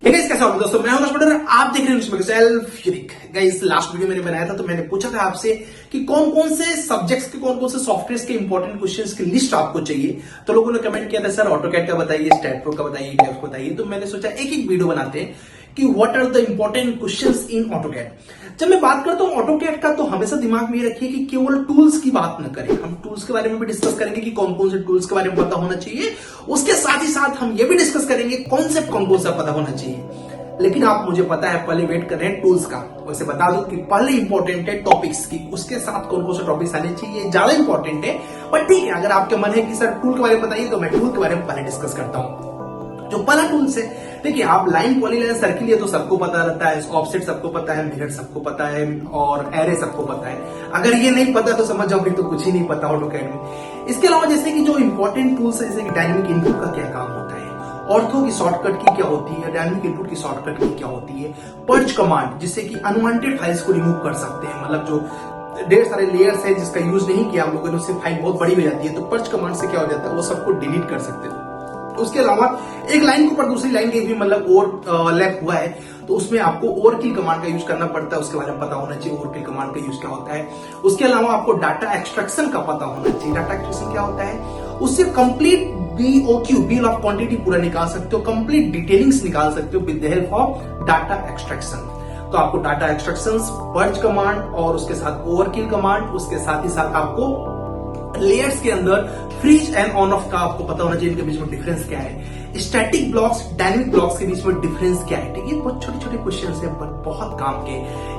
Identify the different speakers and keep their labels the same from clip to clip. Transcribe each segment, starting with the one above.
Speaker 1: Guys कैसे हो दोस्तों, मैं हूं हर्ष। आप देख रहे हैं self unique. Guys last video मैंने बनाया था तो मैंने पूछा था आपसे कि कौन कौन से सब्जेक्ट्स के कौन कौन से सॉफ्टवेयर के इंपॉर्टेंट क्वेश्चंस की लिस्ट आपको चाहिए। तो लोगों ने कमेंट किया था सर ऑटोकैड का बताइए, स्टैट प्रो का बताइए, डेफ का बताइए। तो मैंने सोचा एक एक वीडियो बनाते हैं कि what are the important questions in AutoCAD. जब मैं बात करता हूं ऑटोकैड का तो हमेशा दिमाग में ये रखिए कि केवल टूल्स की बात न करें, हम टूल्स के बारे में भी डिस्कस करेंगे कि कौन कौन से टूल्स के बारे में पता होना चाहिए। उसके साथ ही साथ हम ये भी डिस्कस करेंगे कॉन्सेप्ट कौन कौन सा पता होना चाहिए। लेकिन आप मुझे पता है पहले वेट कर रहे हैं टूल्स का। वैसे बता दो कि पहले इंपॉर्टेंट है टॉपिक्स की, उसके साथ कौन कौन से टॉपिक्स आने चाहिए ज्यादा इंपॉर्टेंट है। बट ठीक है, अगर आपके मन है कि सर टूल के बारे में बताइए तो मैं टूल के बारे में पहले डिस्कस करता हूं। जो पहला टूल्स है, देखिए आप लाइन पॉलीलाइन सर्किल ये तो सबको पता रहता है, ऑफसेट सबको पता है, मिरर सबको पता है और एरे सबको पता है। अगर ये नहीं पता तो समझ जाओ फिर तो कुछ ही नहीं पता ऑटोकैड में। इसके अलावा जैसे कि जो इंपॉर्टेंट टूल्स है जैसे कि डायनेमिक इनपुट का क्या काम होता है, ऑर्थो की शॉर्टकट की क्या होती है, डायनेमिक इनपुट की शॉर्टकट की क्या होती है, पर्ज कमांड जिससे कि अनवांटेड फाइल्स को रिमूव कर सकते हैं। मतलब जो ढेर सारे लेयर्स है जिसका यूज नहीं किया हम लोगों ने, उससे फाइल बहुत बड़ी हो जाती है, तो पर्ज कमांड से क्या हो जाता है वो सबको डिलीट कर सकते हैं। उसके अलावा एक लाइन के ऊपर दूसरी लाइन के भी मतलब और लैप हुआ है तो उसमें आपको ओवरकिल कमांड का यूज करना पड़ता है, उसके बारे में पता होना चाहिए ओवरकिल कमांड का यूज क्या होता है। उसके अलावा आपको डाटा एक्सट्रैक्शन का पता होना चाहिए। डाटा एक्सट्रैक्शन क्या होता है, उससे complete BOQ bill of quantity पूरा निकाल सकते हो, कंप्लीट डिटेलिंग्स निकाल सकते हो with the help of data extraction. तो आपको डाटा एक्सट्रैक्शन, पर्ज कमांड और उसके साथ ओवरकिल कमांड, उसके साथ ही साथ आपको लेयर्स के अंदर फ्रीज एंड ऑन ऑफ का आपको पता होना चाहिए, इनके बीच में डिफरेंस क्या है। स्टैटिक ब्लॉक्स, डायनेमिक ब्लॉक्स के बीच में डिफरेंस क्या है। ये बहुत छोटे छोटे क्वेश्चन है पर बहुत काम के।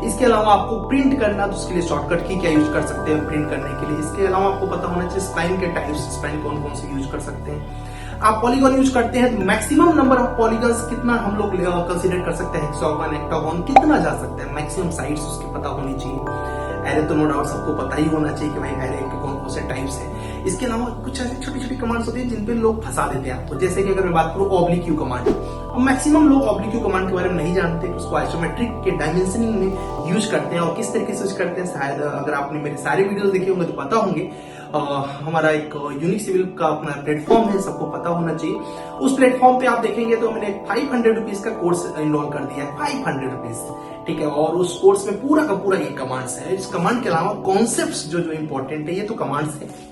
Speaker 1: इसके अलावा आपको प्रिंट करना तो उसके लिए शॉर्टकट की क्या यूज कर सकते हैं प्रिंट करने के लिए। इसके अलावा आपको पता होना चाहिए स्प्लाइन के टाइप्स, स्प्लाइन कौन कौन से यूज कर सकते हैं। आप पॉलीगॉन यूज करते हैं तो मैक्सिमम नंबर ऑफ पॉलीगॉन्स कितना हम लोग कंसीडर कर सकते हैं, हेक्सागोन, ऑक्टागोन कितना जा सकता है, मैक्सिमम साइड्स उसकी पता होनी चाहिए। एरे तो नो डाउट सबको पता ही होना चाहिए कि भाई एरे के कौन कौन से टाइप्स है। इसके अलावा कुछ ऐसे छोटी छोटी कमांड्स होती है जिन पे लोग फंसा देते हैं आपको। जैसे कि अगर मैं बात करूं ऑब्लिक्यू कमांड, अब मैक्सिमम लोग ऑब्लिक्यू कमांड के बारे में नहीं जानते, उसको आइसोमेट्रिक के डायमेंशनिंग में यूज करते हैं और किस तरीके से यूज करते हैं शायद अगर आपने मेरे सारे वीडियोस देखे होंगे तो पता होंगे। हमारा एक यूनिक सिविल का अपना प्लेटफॉर्म है, सबको पता होना चाहिए। उस प्लेटफॉर्म पे आप देखेंगे तो मैंने 500 रुपीज का कोर्स इनरोल कर दिया है, 500 रुपीज, ठीक है। और उस कोर्स में पूरा का पूरा ये कमांड्स है। इस कमांड के अलावा कॉन्सेप्ट्स जो जो इंपॉर्टेंट है ये तो कमांड्स है।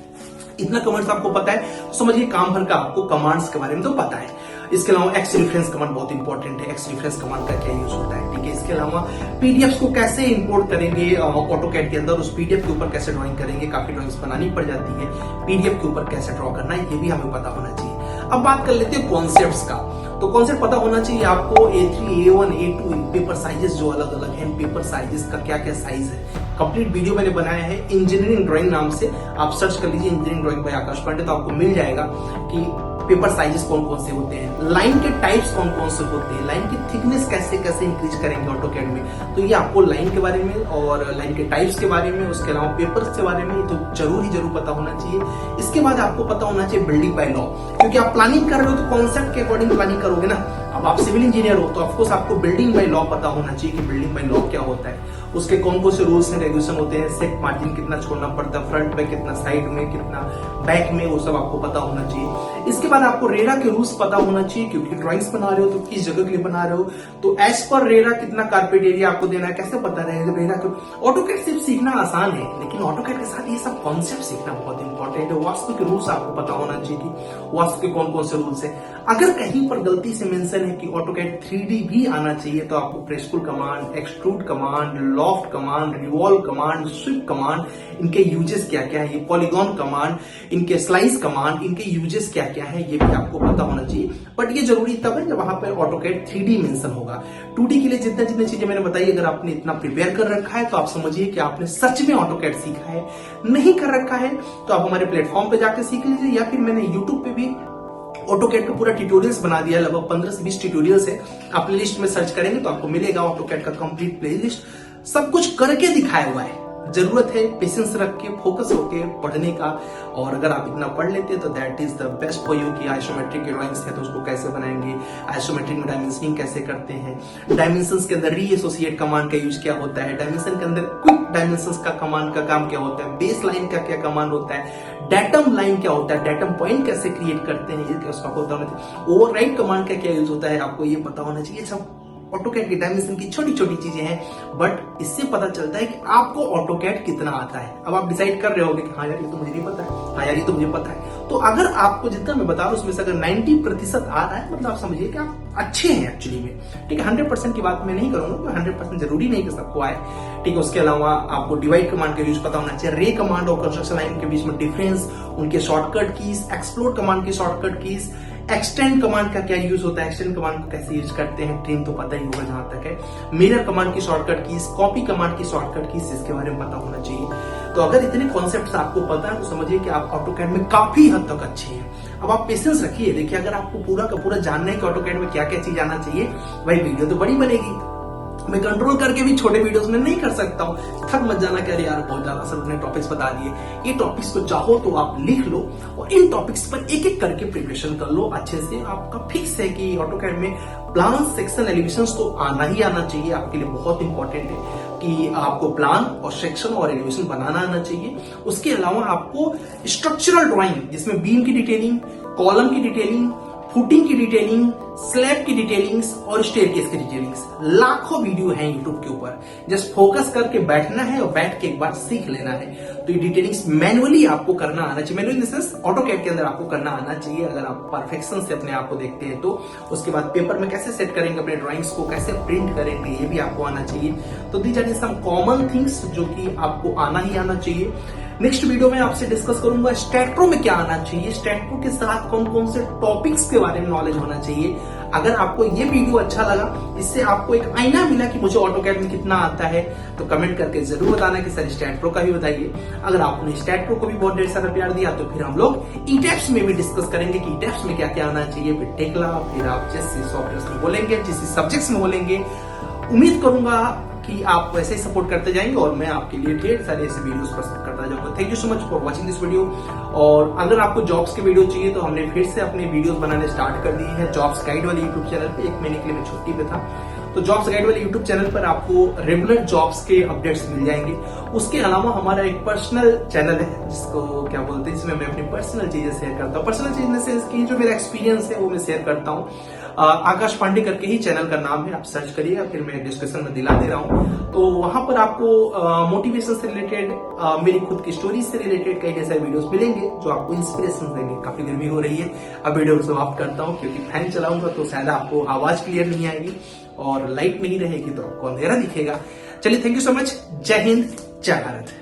Speaker 1: इतना कमांड्स आपको पता है तो समझिए काम भर का आपको कमांड्स के बारे में तो पता है। इसके अलावा एक्स रेफरेंस कमांड बहुत इंपॉर्टेंट है, एक्स रेफरेंस कमांड का क्या यूज होता है, ठीक है। इसके अलावा पीडीएफ को कैसे इंपोर्ट करेंगे ऑटोकैड के अंदर, उस पीडीएफ के ऊपर कैसे ड्राइंग करेंगे, काफी ड्राइंग्स बनानी पड़ जाती है, पीडीएफ के ऊपर कैसे ड्रॉ करना है ये भी हमें पता होना चाहिए। अब बात कर लेते हैं कॉन्सेप्ट्स का। तो कॉन्सेप्ट पता होना चाहिए आपको A3, A1, A2 paper sizes जो अलग अलग हैं, पेपर साइजेस का क्या क्या साइज है। कंप्लीट वीडियो मैंने बनाया है इंजीनियरिंग ड्राइंग नाम से, आप सर्च कर लीजिए इंजीनियरिंग ड्राइंग बाय आकाश पांडे तो आपको मिल जाएगा कि पेपर साइजेस कौन कौन से होते हैं, लाइन के टाइप्स कौन कौन से होते हैं, लाइन की थिकनेस कैसे कैसे इंक्रीज करेंगे ऑटोकैड में। तो ये आपको लाइन के बारे में और लाइन के टाइप्स के बारे में, उसके अलावा पेपर्स के बारे में तो जरूर पता होना चाहिए। इसके बाद आपको पता होना चाहिए बिल्डिंग बाय लॉ, क्योंकि आप प्लानिंग कर रहे हो तो कॉन्सेप्ट के अकॉर्डिंग प्लानिंग करोगे ना। अब आप सिविल इंजीनियर हो तो ऑफकोर्स आपको बिल्डिंग बाय लॉ पता होना चाहिए कि बिल्डिंग बाय लॉ क्या होता है, उसके कौन कौन से रूल्स एंड रेगुलेशन होते हैं, सेट मार्जिन कितना छोड़ना पड़ता है, फ्रंट में कितना, साइड में कितना, बैक में, वो सब आपको पता होना चाहिए। इसके बाद आपको रेरा के रूल्स पता होना चाहिए, क्योंकि ड्राइंग्स बना रहे हो तो किस जगह के लिए बना रहे हो, तो एज पर रेरा कितना कारपेट एरिया आपको देना है, कैसे पता रहेगा रेरा को। ऑटोकैड सिर्फ सीखना आसान है लेकिन ऑटोकैड के साथ ये सब कॉन्सेप्ट सीखना बहुत इंपॉर्टेंट है। वास्तु के रूल्स आपको पता होना चाहिए कि वास्तु के कौन कौन से रूल्स है। अगर कहीं पर गलती से मेंशन है कि ऑटोकैड 3D भी आना चाहिए तो आपको press pull command, extrude command, loft command, revolve command, sweep command, इनके यूजेस क्या क्या है, ये पॉलीगॉन कमांड, इनके स्लाइस कमांड, इनके यूजेस क्या क्या है ये भी आपको पता होना चाहिए। बट ये जरूरी तब है जब वहां पर ऑटोकैड 3D मेंशन होगा। 2D के लिए जितने जितने चीजें मैंने बताई अगर आपने इतना प्रिपेयर कर रखा है तो आप समझिए कि आपने सच में ऑटोकैड सीखा है। नहीं कर रखा है तो आप हमारे प्लेटफॉर्म पे जाकर सीख लीजिए, या फिर मैंने यूट्यूब पे भी ऑटोकैड का पूरा ट्यूटोरियल्स बना दिया है, लगभग 15 से 20 ट्यूटोरियल्स है। आप प्लेलिस्ट में सर्च करेंगे तो आपको मिलेगा ऑटोकैड का कंप्लीट प्लेलिस्ट, सब कुछ करके दिखाया हुआ है। जरूरत है पेशेंस रख के फोकस होके पढ़ने का। और अगर आप इतना पढ़ लेते हैं तो that is the best for you कि आइसोमेट्रिक के ड्राइंग्स है तो उसको कैसे बनाएंगे, आइसोमेट्रिक में डायमेंशनिंग कैसे करते हैं, डायमेंशंस के अंदर रीएसोसिएट कमांड का यूज क्या होता है, डायमेंशन के अंदर क्विक डायमेंशंस का कमांड का काम क्या होता है, बेस लाइन का क्या कमांड होता है, डेटम लाइन क्या होता है, डेटम पॉइंट कैसे क्रिएट करते हैं, ये क्या उसका होता है, ओवरराइड कमांड का क्या यूज होता है, आपको ये पता होना चाहिए। सब ऑटोकैड की डायमेंशन की छोटी छोटी चीजें हैं, बट इससे पता चलता है कि आपको ऑटोकैड कितना आता है। अब आप डिसाइड कर रहे होगे कि हाँ यार ये तो मुझे नहीं पता है, हाँ यार ये तो मुझे पता है। तो अगर आपको जितना मैं बता रहा हूं उसमें से अगर 90% आ रहा है मतलब आप समझिए कि आप अच्छे हैं एक्चुअली में। ठीक है, 100% की बात मैं नहीं करूंगा, 100% जरूरी नहीं कि सबको आए। ठीक है, उसके अलावा आपको डिवाइड कमांड का यूज पता होना चाहिए, रे कमांड और कंस्ट्रक्शन लाइन के बीच में डिफरेंस, उनके शॉर्टकट कीज, एक्सप्लोर कमांड की शॉर्टकट कीज, एक्सटेंड कमांड का क्या यूज होता है, एक्सटेंड कमांड को कैसे यूज करते हैं ट्रेन तो पता ही होगा जहां तक है, मिरर कमांड की शॉर्टकट कीज, कॉपी कमांड की शॉर्टकट कीज, इसके बारे में पता होना चाहिए। तो अगर इतने कॉन्सेप्ट्स आपको पता है तो समझिए कि आप ऑटोकैड में काफी हद तक अच्छे हैं। अब आप पेशेंस रखिए, देखिए अगर आपको पूरा का पूरा जानना है कि ऑटोकैड में क्या क्या चीज आना चाहिए, भाई वीडियो तो बड़ी बनेगी, मैं कंट्रोल करके भी छोटे वीडियोस में नहीं कर सकता हूँ। थक मत जाना कि अरे यार बहुत ज्यादा सर अपने टॉपिक्स बता दिए। ये टॉपिक्स को चाहो तो आप लिख लो और इन टॉपिक्स पर एक एक करके प्रिपरेशन कर लो अच्छे से। आपका फिक्स है कि ऑटोकैड में प्लान, सेक्शन, एलिवेशंस तो आना ही आना चाहिए, आपके लिए बहुत इंपॉर्टेंट है कि आपको प्लान और सेक्शन और एलिवेशन बनाना आना चाहिए। उसके अलावा आपको स्ट्रक्चरल ड्राइंग जिसमें बीम की डिटेलिंग, कॉलम की डिटेलिंग, फुटिंग की डिटेलिंग, स्लैब की डिटेलिंग्स और स्टेयरकेस की डिटेलिंग्स, लाखों वीडियो हैं यूट्यूब के ऊपर। जस्ट फोकस करके बैठना है और बैठ के एक बार सीख लेना है। तो ये डिटेलिंग्स मैनुअली आपको करना आना चाहिए, manually in the sense AutoCAD के अंदर आपको करना आना चाहिए। अगर आप परफेक्शन से अपने आप को देखते हैं तो उसके बाद पेपर में कैसे सेट करेंगे अपने ड्राइंग्स को, कैसे प्रिंट करेंगे, ये भी आपको आना चाहिए। तो these are some common things जो कि आपको आना ही आना चाहिए। नेक्स्ट वीडियो में आपसे डिस्कस करूंगा स्टैट्रो में क्या आना चाहिए, स्टैट्रो के साथ कौन कौन से टॉपिक्स के बारे में नॉलेज होना चाहिए। अगर आपको ये वीडियो अच्छा लगा, इससे आपको एक आईना मिला कि मुझे ऑटोकैड में कितना आता है, तो कमेंट करके जरूर बताना कि सर स्टैट्रो का भी बताइए। अगर आपने स्टैट्रो को भी बहुत ढेर सारा प्यार दिया तो फिर हम लोग ईटैप्स में भी डिस्कस करेंगे कि ईटैप्स में क्या क्या आना चाहिए, फिर टेक्ला, फिर आप जिस सॉफ्टवेयर में बोलेंगे, जिस सब्जेक्ट्स में बोलेंगे। उम्मीद करूंगा कि आप वैसे ही सपोर्ट करते जाएंगे और मैं आपके लिए ढेर सारे ऐसे वीडियोस प्रस्तुत करता जाऊंगा। Thank you so much for watching this video. और अगर आपको जॉब्स के वीडियो चाहिए तो हमने फिर से अपने वीडियोस बनाने स्टार्ट कर दिए हैं जॉब्स गाइड वाले यूट्यूब चैनल पे। 1 महीने के लिए मैं छुट्टी पे था, तो जॉब्स गाइड वाले यूट्यूब चैनल पर आपको रेगुलर जॉब्स के अपडेट्स मिल जाएंगे। उसके अलावा हमारा एक पर्सनल चैनल है जिसको क्या बोलते हैं, जिसमें मैं अपनी पर्सनल चीजें शेयर करता हूँ। पर्सनल चीज इन द सेंस की जो मेरा एक्सपीरियंस है वो मैं शेयर करता हूँ। आकाश पांडे करके ही चैनल का नाम है, आप सर्च करिएगा, फिर मैं डिस्क्रिप्शन में दिला दे रहा हूँ। तो वहां पर आपको मोटिवेशन से रिलेटेड, मेरी खुद की स्टोरी से रिलेटेड कई ऐसे वीडियोस मिलेंगे जो आपको इंस्पिरेशन देंगे। काफी गर्मी हो रही है, अब वीडियो को समाप्त करता हूँ क्योंकि फैन चलाऊंगा तो शायद आपको आवाज क्लियर नहीं आएगी और लाइट नहीं रहेगी तो आपको अंधेरा दिखेगा। चलिए, थैंक यू सो मच। जय हिंद, जय भारत।